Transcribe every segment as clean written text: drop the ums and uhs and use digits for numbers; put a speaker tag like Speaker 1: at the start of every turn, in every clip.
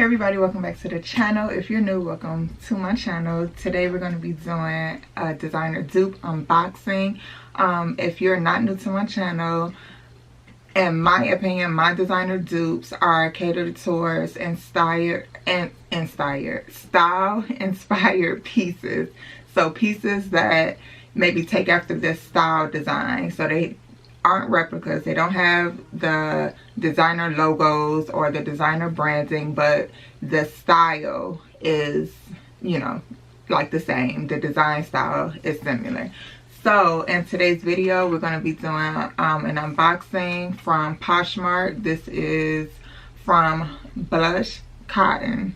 Speaker 1: everybody, welcome back to the channel. If you're new, welcome to my channel. Today we're going to be doing a designer dupe unboxing. If you're not new to my channel, in my opinion, my designer dupes are catered towards style inspired pieces. So pieces that maybe take after this style design. So they aren't replicas. They don't have the designer logos or the designer branding, but the style is, you know, like the same. The design style is similar. So in today's video, we're going to be doing an unboxing from Pochmark. This is from Blush Cotton.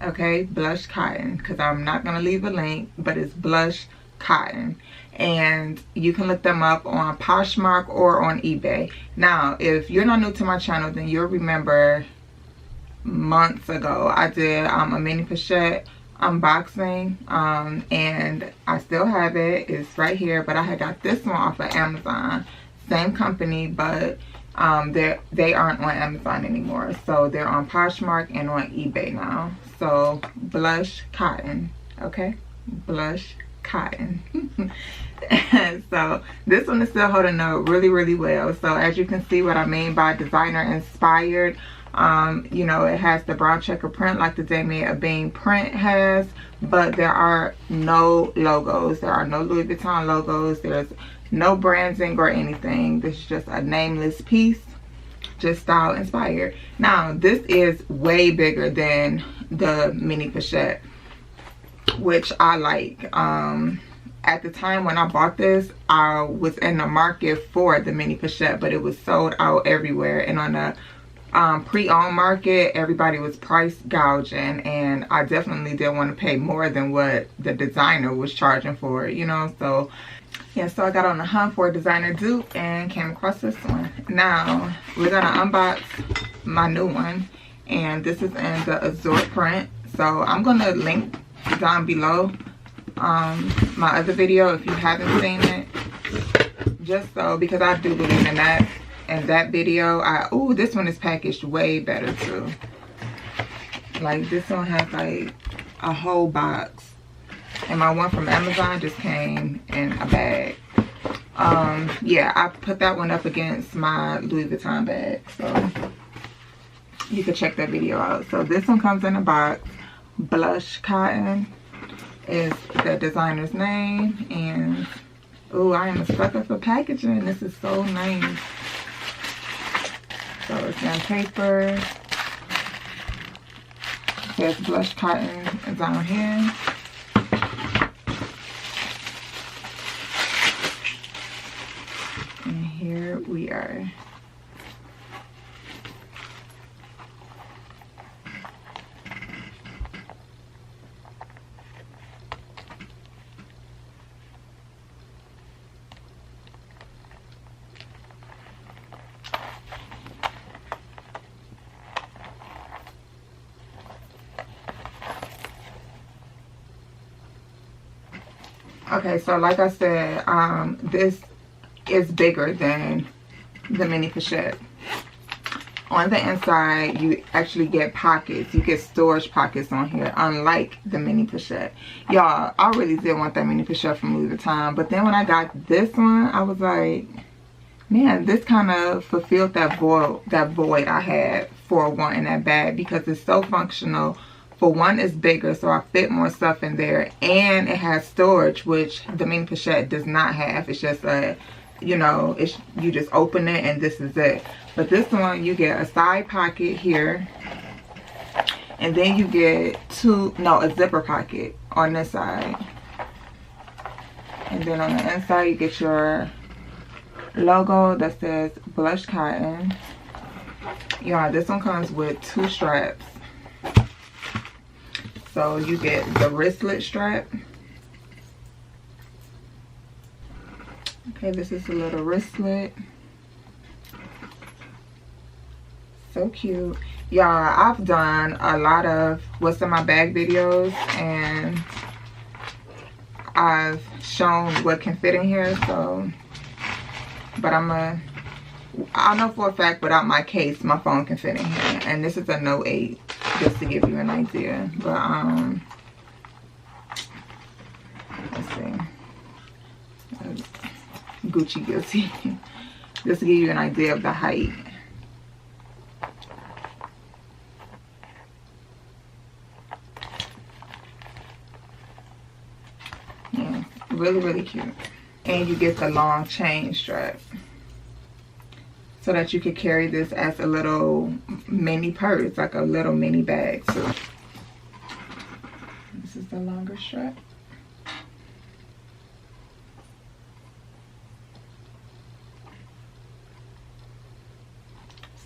Speaker 1: Okay, Blush Cotton, because I'm not going to leave a link, but it's Blush Cotton. And you can look them up on Poshmark or on eBay. Now, if you're not new to my channel, then you'll remember months ago I did a mini Pochette unboxing, and I still have it. It's right here, but I had got this one off of Amazon. Same company, but they aren't on Amazon anymore, so they're on Poshmark and on eBay now. So Blush Cotton, okay, Blush Cotton. And so this one is still holding up really well. So as you can see, what I mean by designer inspired, you know, it has the brown checker print like the Ebay print has, but there are no logos. There are no Louis Vuitton logos. There's no branding or anything. This is just a nameless piece, just style inspired. Now this is way bigger than the mini Pochette, which I like. At the time when I bought this, I was in the market for the mini Pochette, but it was sold out everywhere. And on the pre-owned market, everybody was price gouging, and I definitely didn't want to pay more than what the designer was charging for it, you know. So yeah, so I got on the hunt for a designer dupe and came across this one. Now we're gonna unbox my new one, and this is in the Azure print. So I'm gonna link down below my other video if you haven't seen it, just so, because I do believe in that. In that video, oh, this one is packaged way better too. Like this one has like a whole box, and my one from Amazon just came in a bag. Yeah, I put that one up against my Louis Vuitton bag, so you can check that video out. So this one comes in a box. Blush Cotton is the designer's name, and oh, I am a sucker for packaging. This is so nice. So it's on paper. It says Blush Cotton down here. And here we are. Okay, so like I said, this is bigger than the mini Pochette. On the inside, you actually get pockets. You get storage pockets on here, unlike the mini Pochette. Y'all, I really did want that mini Pochette from Louis Vuitton, but then when I got this one, I was like, man, this kind of fulfilled that void I had for wanting that bag, because it's so functional. For one, it's bigger, so I fit more stuff in there, and it has storage, which the mini Pochette does not have. It's just a, you know, it's, you just open it and this is it. But this one, you get a side pocket here, and then you get a zipper pocket on this side, and then on the inside you get your logo that says Blush Cotton. Yeah, this one comes with 2 straps. So you get the wristlet strap. Okay, this is a little wristlet. So cute. Y'all, I've done a lot of what's in my bag videos, and I've shown what can fit in here, so, but I know for a fact without my case, my phone can fit in here. And this is a Note 8. just to give you an idea. But let's see, Gucci guilty. Just to give you an idea of the height. Yeah, really cute. And you get the long chain strap so that you could carry this as a little mini purse, like a little mini bag too. This is the longer strap.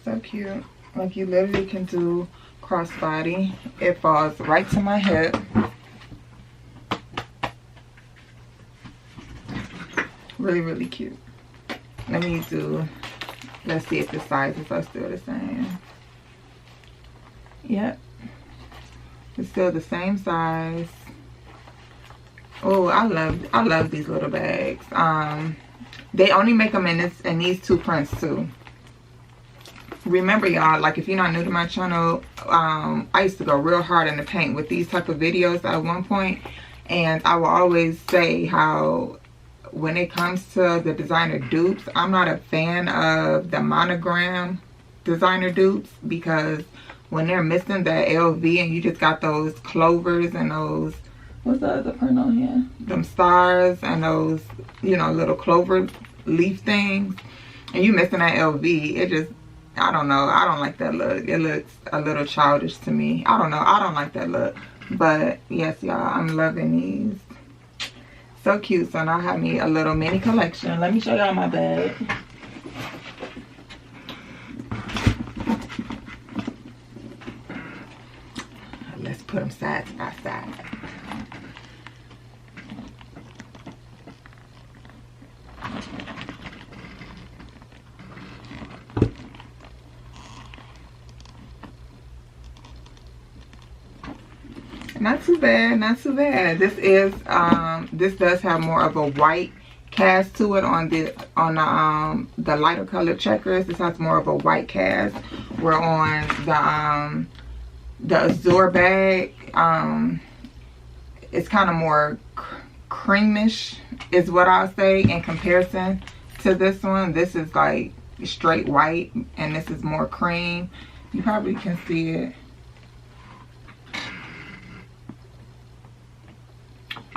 Speaker 1: So cute. Like, you literally can do crossbody. It falls right to my hip. Really cute. Let's see if the sizes are still the same. Yep, it's still the same size. Oh, I love these little bags. They only make them in these two prints too. Remember, y'all, like, if you're not new to my channel, I used to go real hard in the paint with these type of videos at one point, and I will always say how when it comes to the designer dupes, I'm not a fan of the monogram designer dupes, because when they're missing the LV and you just got those clovers and those, what's the other print on here? Them stars and those, you know, little clover leaf things, and you missing that LV, it just, I don't know, I don't like that look. It looks a little childish to me. I don't know, I don't like that look. But yes, y'all, I'm loving these. So cute. So now I have me a little mini collection. Let me show y'all my bag. Let's put them side by side. Not too bad, not too bad. This is this does have more of a white cast to it on the lighter color checkers. This has more of a white cast. Where on the Azure bag, it's kind of more creamish is what I'll say in comparison to this one. This is like straight white and this is more cream. You probably can see it.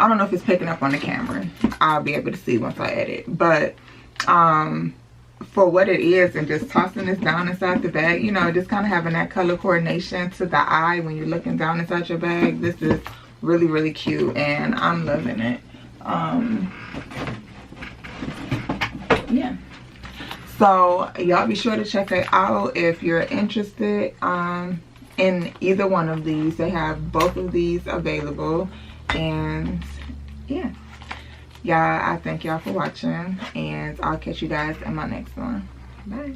Speaker 1: I don't know if it's picking up on the camera. I'll be able to see once I edit. But for what it is, and just tossing this down inside the bag, you know, just kind of having that color coordination to the eye when you're looking down inside your bag. This is really cute and I'm loving it. Yeah. So y'all be sure to check it out if you're interested in either one of these. They have both of these available. And yeah, y'all, I thank y'all for watching, and I'll catch you guys in my next one. Bye.